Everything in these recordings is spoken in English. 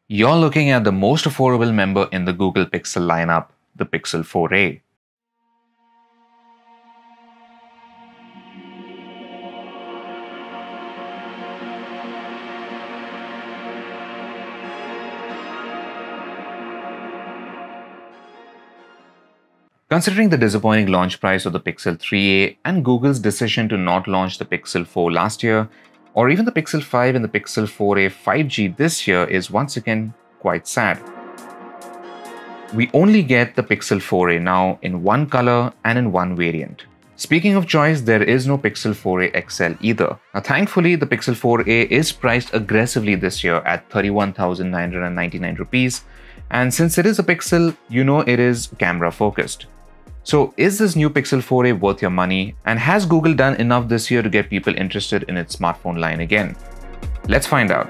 You're looking at the most affordable member in the Google Pixel lineup, the Pixel 4a. Considering the disappointing launch price of the Pixel 3a and Google's decision to not launch the Pixel 4 last year, or even the Pixel 5 and the Pixel 4a 5G this year is once again quite sad. We only get the Pixel 4a now in one color and in one variant. Speaking of choice, there is no Pixel 4a XL either. Now thankfully, the Pixel 4a is priced aggressively this year at 31,999 rupees. And since it is a Pixel, you know it is camera focused. So is this new Pixel 4a worth your money? And has Google done enough this year to get people interested in its smartphone line again? Let's find out.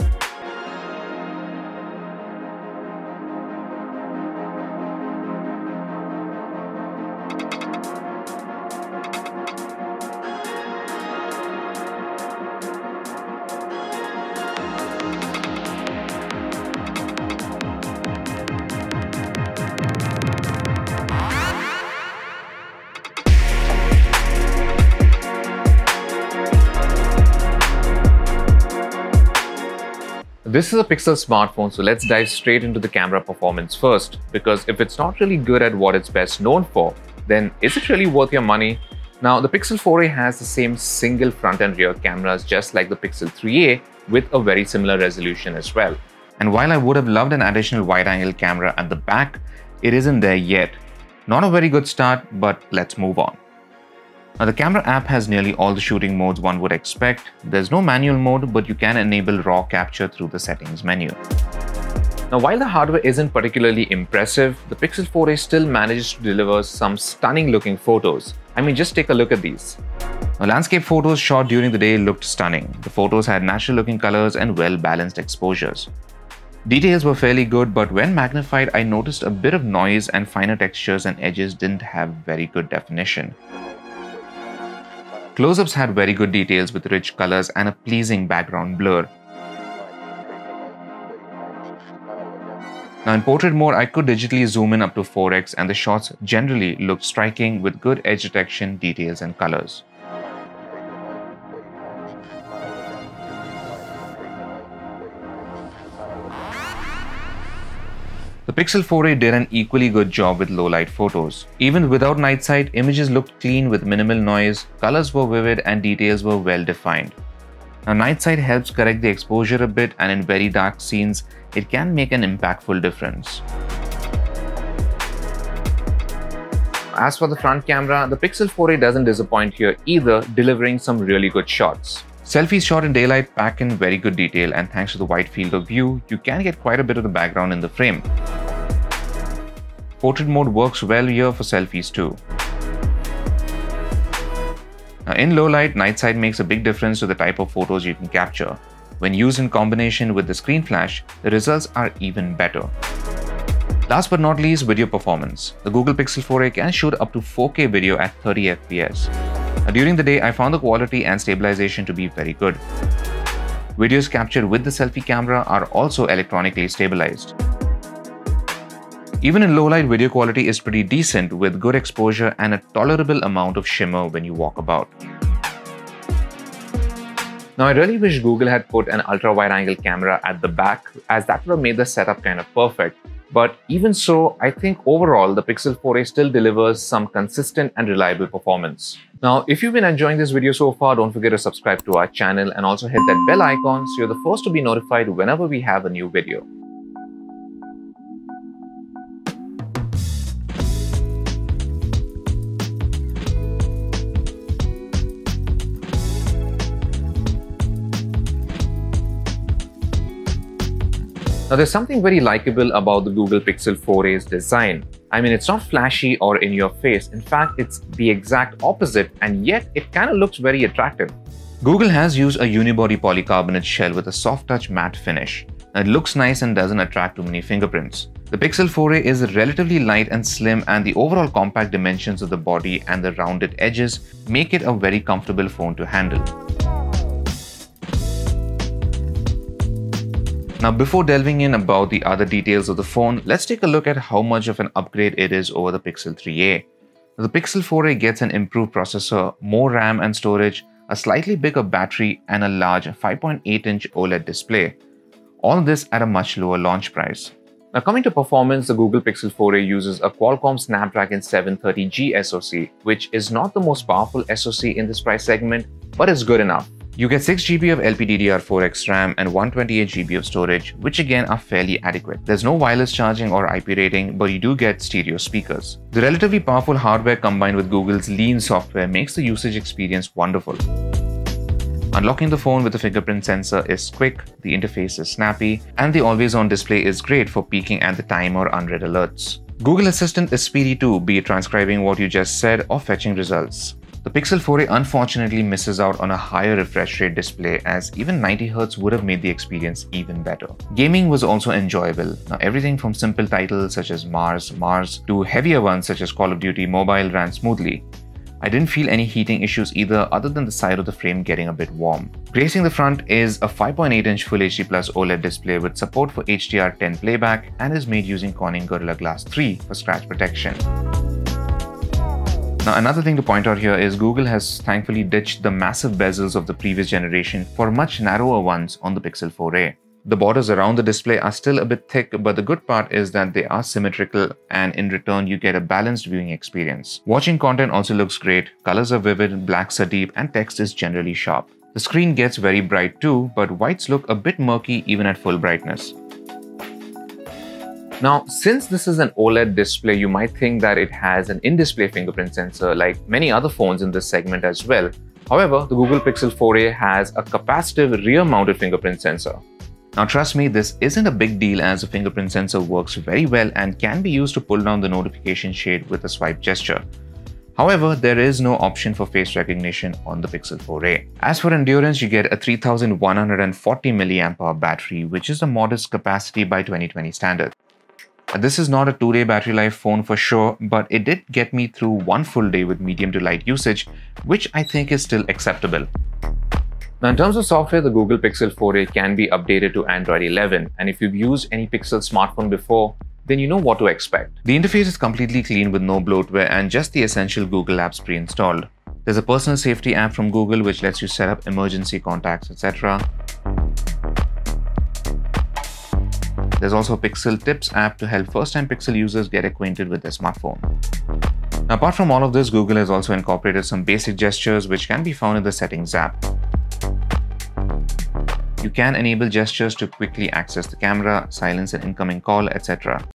This is a Pixel smartphone, so let's dive straight into the camera performance first, because if it's not really good at what it's best known for, then is it really worth your money? Now, the Pixel 4a has the same single front and rear cameras just like the Pixel 3a with a very similar resolution as well. And while I would have loved an additional wide-angle camera at the back, it isn't there yet. Not a very good start, but let's move on. Now, the camera app has nearly all the shooting modes one would expect. There's no manual mode, but you can enable RAW capture through the settings menu. Now, while the hardware isn't particularly impressive, the Pixel 4a still manages to deliver some stunning looking photos. I mean, just take a look at these. Now, landscape photos shot during the day looked stunning. The photos had natural looking colors and well-balanced exposures. Details were fairly good, but when magnified, I noticed a bit of noise and finer textures and edges didn't have very good definition. Close-ups had very good details with rich colors and a pleasing background blur. Now in portrait mode, I could digitally zoom in up to 4x and the shots generally looked striking with good edge detection, details and colors. The Pixel 4a did an equally good job with low-light photos. Even without night sight, images looked clean with minimal noise, colors were vivid and details were well defined. Now, night sight helps correct the exposure a bit, and in very dark scenes, it can make an impactful difference. As for the front camera, the Pixel 4a doesn't disappoint here either, delivering some really good shots. Selfies shot in daylight pack in very good detail, and thanks to the wide field of view, you can get quite a bit of the background in the frame. Portrait mode works well here for selfies too. Now in low light, night sight makes a big difference to the type of photos you can capture. When used in combination with the screen flash, the results are even better. Last but not least, video performance. The Google Pixel 4a can shoot up to 4K video at 30 FPS. Now, during the day, I found the quality and stabilization to be very good. Videos captured with the selfie camera are also electronically stabilized. Even in low light, video quality is pretty decent with good exposure and a tolerable amount of shimmer when you walk about. Now, I really wish Google had put an ultra wide angle camera at the back, as that would have made the setup kind of perfect. But even so, I think overall the Pixel 4a still delivers some consistent and reliable performance. Now, if you've been enjoying this video so far, don't forget to subscribe to our channel and also hit that bell icon so you're the first to be notified whenever we have a new video. Now, there's something very likable about the Google Pixel 4a's design. I mean, it's not flashy or in your face. In fact, it's the exact opposite, and yet it kind of looks very attractive. Google has used a unibody polycarbonate shell with a soft touch matte finish. Now, it looks nice and doesn't attract too many fingerprints. The Pixel 4a is relatively light and slim, and the overall compact dimensions of the body and the rounded edges make it a very comfortable phone to handle. Now, before delving in about the other details of the phone, let's take a look at how much of an upgrade it is over the Pixel 3a. The Pixel 4a gets an improved processor, more RAM and storage, a slightly bigger battery, and a large 5.8-inch OLED display. All this at a much lower launch price. Now, coming to performance, the Google Pixel 4a uses a Qualcomm Snapdragon 730G SoC, which is not the most powerful SoC in this price segment, but it's good enough. You get 6GB of LPDDR4X RAM and 128GB of storage, which again are fairly adequate. There's no wireless charging or IP rating, but you do get stereo speakers. The relatively powerful hardware combined with Google's lean software makes the usage experience wonderful. Unlocking the phone with a fingerprint sensor is quick, the interface is snappy, and the always-on display is great for peeking at the time or unread alerts. Google Assistant is speedy too, be it transcribing what you just said or fetching results. The Pixel 4a unfortunately misses out on a higher refresh rate display, as even 90Hz would have made the experience even better. Gaming was also enjoyable. Now, everything from simple titles such as Mars to heavier ones such as Call of Duty Mobile ran smoothly. I didn't feel any heating issues either, other than the side of the frame getting a bit warm. Gracing the front is a 5.8-inch Full HD Plus OLED display with support for HDR10 playback and is made using Corning Gorilla Glass 3 for scratch protection. Now, another thing to point out here is Google has thankfully ditched the massive bezels of the previous generation for much narrower ones on the Pixel 4a. The borders around the display are still a bit thick, but the good part is that they are symmetrical, and in return you get a balanced viewing experience. Watching content also looks great, colors are vivid, blacks are deep, and text is generally sharp. The screen gets very bright too, but whites look a bit murky even at full brightness. Now, since this is an OLED display, you might think that it has an in-display fingerprint sensor like many other phones in this segment as well. However, the Google Pixel 4a has a capacitive rear-mounted fingerprint sensor. Now, trust me, this isn't a big deal, as the fingerprint sensor works very well and can be used to pull down the notification shade with a swipe gesture. However, there is no option for face recognition on the Pixel 4a. As for endurance, you get a 3140 mAh battery, which is a modest capacity by 2020 standards. This is not a 2-day battery life phone for sure, but it did get me through one full day with medium to light usage, which I think is still acceptable. Now, in terms of software, the Google Pixel 4a can be updated to Android 11, and if you've used any Pixel smartphone before, then you know what to expect. The interface is completely clean with no bloatware and just the essential Google apps pre-installed. There's a personal safety app from Google which lets you set up emergency contacts, etc. There's also a Pixel Tips app to help first-time Pixel users get acquainted with their smartphone. Now, apart from all of this, Google has also incorporated some basic gestures which can be found in the Settings app. You can enable gestures to quickly access the camera, silence an incoming call, etc.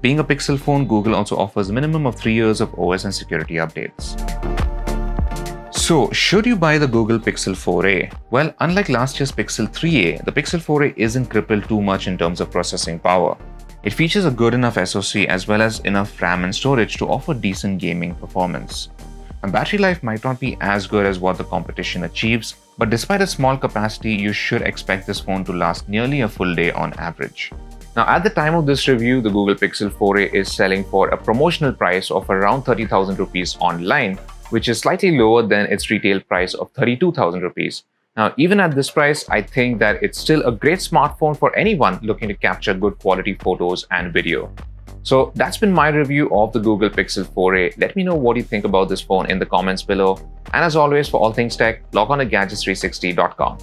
Being a Pixel phone, Google also offers a minimum of 3 years of OS and security updates. So, should you buy the Google Pixel 4a? Well, unlike last year's Pixel 3a, the Pixel 4a isn't crippled too much in terms of processing power. It features a good enough SoC as well as enough RAM and storage to offer decent gaming performance. And battery life might not be as good as what the competition achieves, but despite its small capacity, you should expect this phone to last nearly a full day on average. Now, at the time of this review, the Google Pixel 4a is selling for a promotional price of around 30,000 rupees online, which is slightly lower than its retail price of 32,000 rupees. Now, even at this price, I think that it's still a great smartphone for anyone looking to capture good quality photos and video. So that's been my review of the Google Pixel 4a. Let me know what you think about this phone in the comments below. And as always, for all things tech, log on to gadgets360.com.